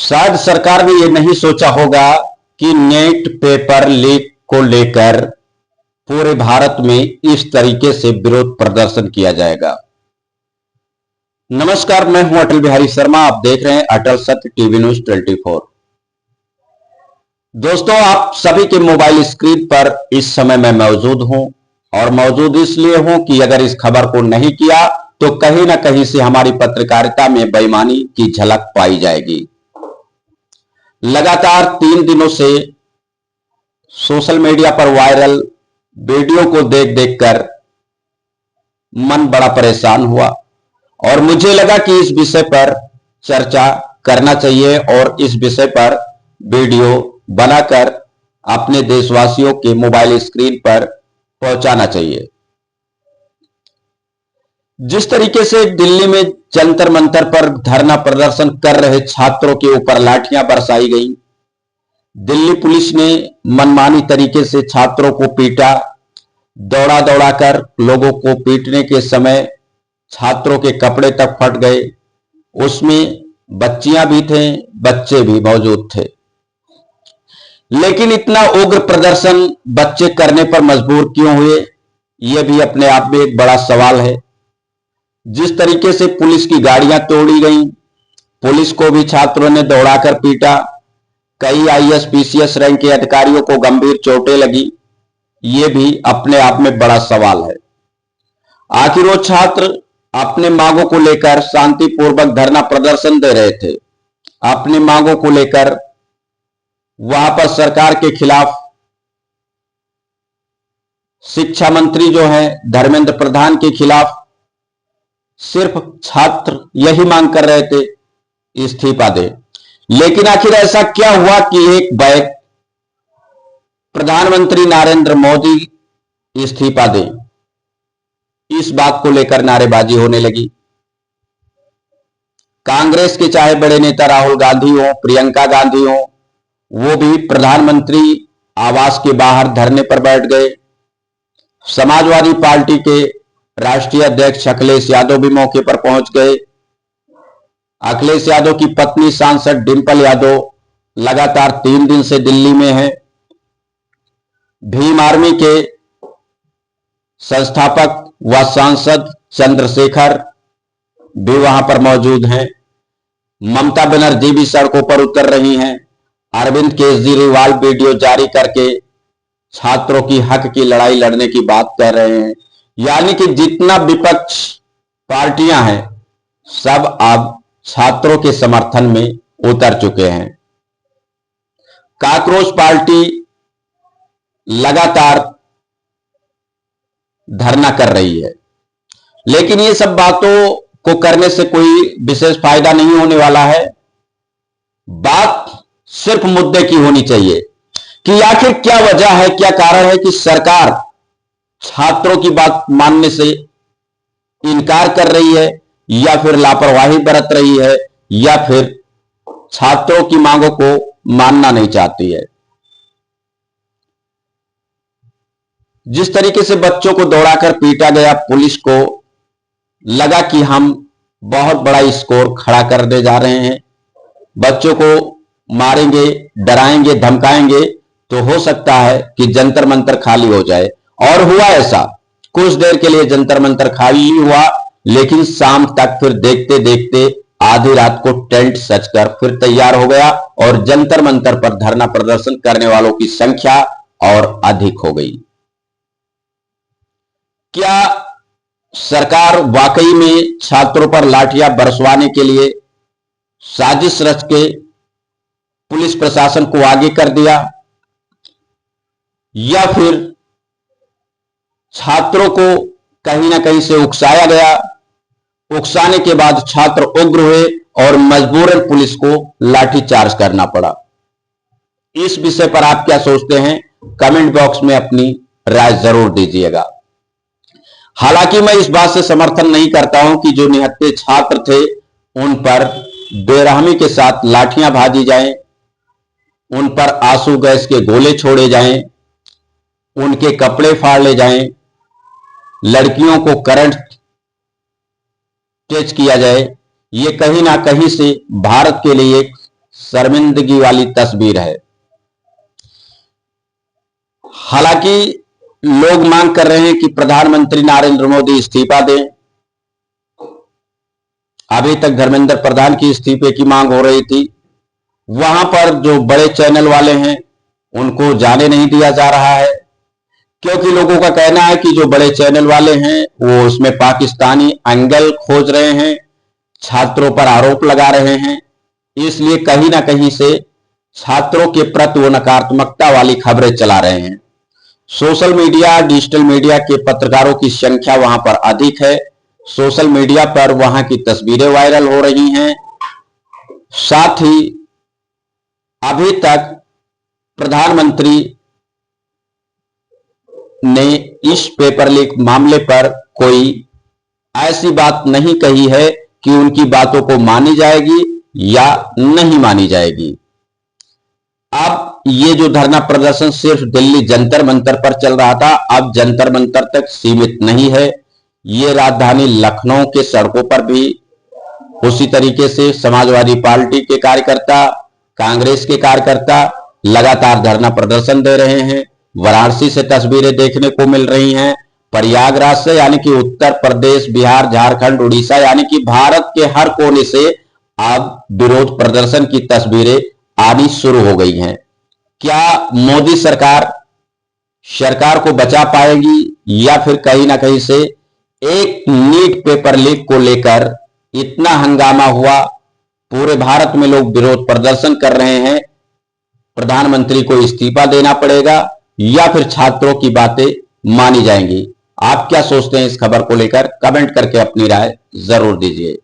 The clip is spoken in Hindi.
शायद सरकार ने ये नहीं सोचा होगा कि नेट पेपर लीक को लेकर पूरे भारत में इस तरीके से विरोध प्रदर्शन किया जाएगा। नमस्कार, मैं हूं अटल बिहारी शर्मा। आप देख रहे हैं अटल सत्य टीवी न्यूज 24। दोस्तों, आप सभी के मोबाइल स्क्रीन पर इस समय मैं मौजूद हूं और मौजूद इसलिए हूं कि अगर इस खबर को नहीं किया तो कहीं ना कहीं से हमारी पत्रकारिता में बेईमानी की झलक पाई जाएगी। लगातार 3 दिनों से सोशल मीडिया पर वायरल वीडियो को देख देखकर मन बड़ा परेशान हुआ और मुझे लगा कि इस विषय पर चर्चा करना चाहिए और इस विषय पर वीडियो बनाकर अपने देशवासियों के मोबाइल स्क्रीन पर पहुंचाना चाहिए। जिस तरीके से दिल्ली में जंतर मंतर पर धरना प्रदर्शन कर रहे छात्रों के ऊपर लाठियां बरसाई गई, दिल्ली पुलिस ने मनमानी तरीके से छात्रों को पीटा, दौड़ा दौड़ा कर लोगों को पीटने के समय छात्रों के कपड़े तक फट गए। उसमें बच्चियां भी थे, बच्चे भी मौजूद थे। लेकिन इतना उग्र प्रदर्शन बच्चे करने पर मजबूर क्यों हुए, यह भी अपने आप में एक बड़ा सवाल है। जिस तरीके से पुलिस की गाड़ियां तोड़ी गईं, पुलिस को भी छात्रों ने दौड़ाकर पीटा, कई आईएएस पीसीएस रैंक के अधिकारियों को गंभीर चोटें लगी, ये भी अपने आप में बड़ा सवाल है। आखिर वो छात्र अपने मांगों को लेकर शांतिपूर्वक धरना प्रदर्शन दे रहे थे, अपनी मांगों को लेकर वहां पर सरकार के खिलाफ शिक्षा मंत्री जो है धर्मेंद्र प्रधान के खिलाफ सिर्फ छात्र यही मांग कर रहे थे, इस्तीफा दे। लेकिन आखिर ऐसा क्या हुआ कि एक बैग प्रधानमंत्री नरेंद्र मोदी इस्तीफा दें, इस बात को लेकर नारेबाजी होने लगी। कांग्रेस के चाहे बड़े नेता राहुल गांधी हो, प्रियंका गांधी हो, वो भी प्रधानमंत्री आवास के बाहर धरने पर बैठ गए। समाजवादी पार्टी के राष्ट्रीय अध्यक्ष अखिलेश यादव भी मौके पर पहुंच गए। अखिलेश यादव की पत्नी सांसद डिंपल यादव लगातार 3 दिन से दिल्ली में है। भीम आर्मी के संस्थापक व सांसद चंद्रशेखर भी वहां पर मौजूद हैं। ममता बनर्जी भी सड़कों पर उतर रही हैं। अरविंद केजरीवाल वीडियो जारी करके छात्रों की हक की लड़ाई लड़ने की बात कर रहे हैं। यानी कि जितना विपक्ष पार्टियां हैं सब अब छात्रों के समर्थन में उतर चुके हैं। कॉकरोच पार्टी लगातार धरना कर रही है, लेकिन ये सब बातों को करने से कोई विशेष फायदा नहीं होने वाला है। बात सिर्फ मुद्दे की होनी चाहिए कि आखिर क्या वजह है, क्या कारण है कि सरकार छात्रों की बात मानने से इनकार कर रही है, या फिर लापरवाही बरत रही है, या फिर छात्रों की मांगों को मानना नहीं चाहती है। जिस तरीके से बच्चों को दौड़ाकर पीटा गया, पुलिस को लगा कि हम बहुत बड़ा स्कोर खड़ा करने जा रहे हैं, बच्चों को मारेंगे, डराएंगे, धमकाएंगे तो हो सकता है कि जंतर मंतर खाली हो जाए। और हुआ ऐसा, कुछ देर के लिए जंतर मंतर खाली हुआ, लेकिन शाम तक फिर देखते देखते आधी रात को टेंट सजकर फिर तैयार हो गया और जंतर मंतर पर धरना प्रदर्शन करने वालों की संख्या और अधिक हो गई। क्या सरकार वाकई में छात्रों पर लाठियां बरसवाने के लिए साजिश रच के पुलिस प्रशासन को आगे कर दिया, या फिर छात्रों को कहीं ना कहीं से उकसाया गया, उकसाने के बाद छात्र उग्र हुए और मजबूरन पुलिस को लाठीचार्ज करना पड़ा? इस विषय पर आप क्या सोचते हैं, कमेंट बॉक्स में अपनी राय जरूर दीजिएगा। हालांकि मैं इस बात से समर्थन नहीं करता हूं कि जो निहत्थे छात्र थे उन पर बेरहमी के साथ लाठियां भाजी जाएं, उन पर आंसू गैस के गोले छोड़े जाएं, उनके कपड़े फाड़ ले जाएं, लड़कियों को करंट टच किया जाए। ये कहीं ना कहीं से भारत के लिए एक शर्मिंदगी वाली तस्वीर है। हालांकि लोग मांग कर रहे हैं कि प्रधानमंत्री नरेंद्र मोदी इस्तीफा दें। अभी तक धर्मेंद्र प्रधान की इस्तीफे की मांग हो रही थी। वहां पर जो बड़े चैनल वाले हैं उनको जाने नहीं दिया जा रहा है, क्योंकि लोगों का कहना है कि जो बड़े चैनल वाले हैं वो उसमें पाकिस्तानी एंगल खोज रहे हैं, छात्रों पर आरोप लगा रहे हैं। इसलिए कहीं ना कहीं से छात्रों के प्रति वो नकारात्मकता वाली खबरें चला रहे हैं। सोशल मीडिया, डिजिटल मीडिया के पत्रकारों की संख्या वहां पर अधिक है। सोशल मीडिया पर वहां की तस्वीरें वायरल हो रही हैं। साथ ही अभी तक प्रधानमंत्री ने इस पेपर लीक मामले पर कोई ऐसी बात नहीं कही है कि उनकी बातों को मानी जाएगी या नहीं मानी जाएगी। अब ये जो धरना प्रदर्शन सिर्फ दिल्ली जंतर मंतर पर चल रहा था, अब जंतर मंतर तक सीमित नहीं है। ये राजधानी लखनऊ के सड़कों पर भी उसी तरीके से समाजवादी पार्टी के कार्यकर्ता, कांग्रेस के कार्यकर्ता लगातार धरना प्रदर्शन दे रहे हैं। वाराणसी से तस्वीरें देखने को मिल रही हैं। प्रयागराज से यानी कि उत्तर प्रदेश, बिहार, झारखंड, उड़ीसा यानी कि भारत के हर कोने से अब विरोध प्रदर्शन की तस्वीरें आनी शुरू हो गई हैं। क्या मोदी सरकार को बचा पाएगी या फिर कहीं ना कहीं से एक नीट पेपर लीक को लेकर इतना हंगामा हुआ, पूरे भारत में लोग विरोध प्रदर्शन कर रहे हैं, प्रधानमंत्री को इस्तीफा देना पड़ेगा या फिर छात्रों की बातें मानी जाएंगी? आप क्या सोचते हैं इस खबर को लेकर? कमेंट करके अपनी राय जरूर दीजिए।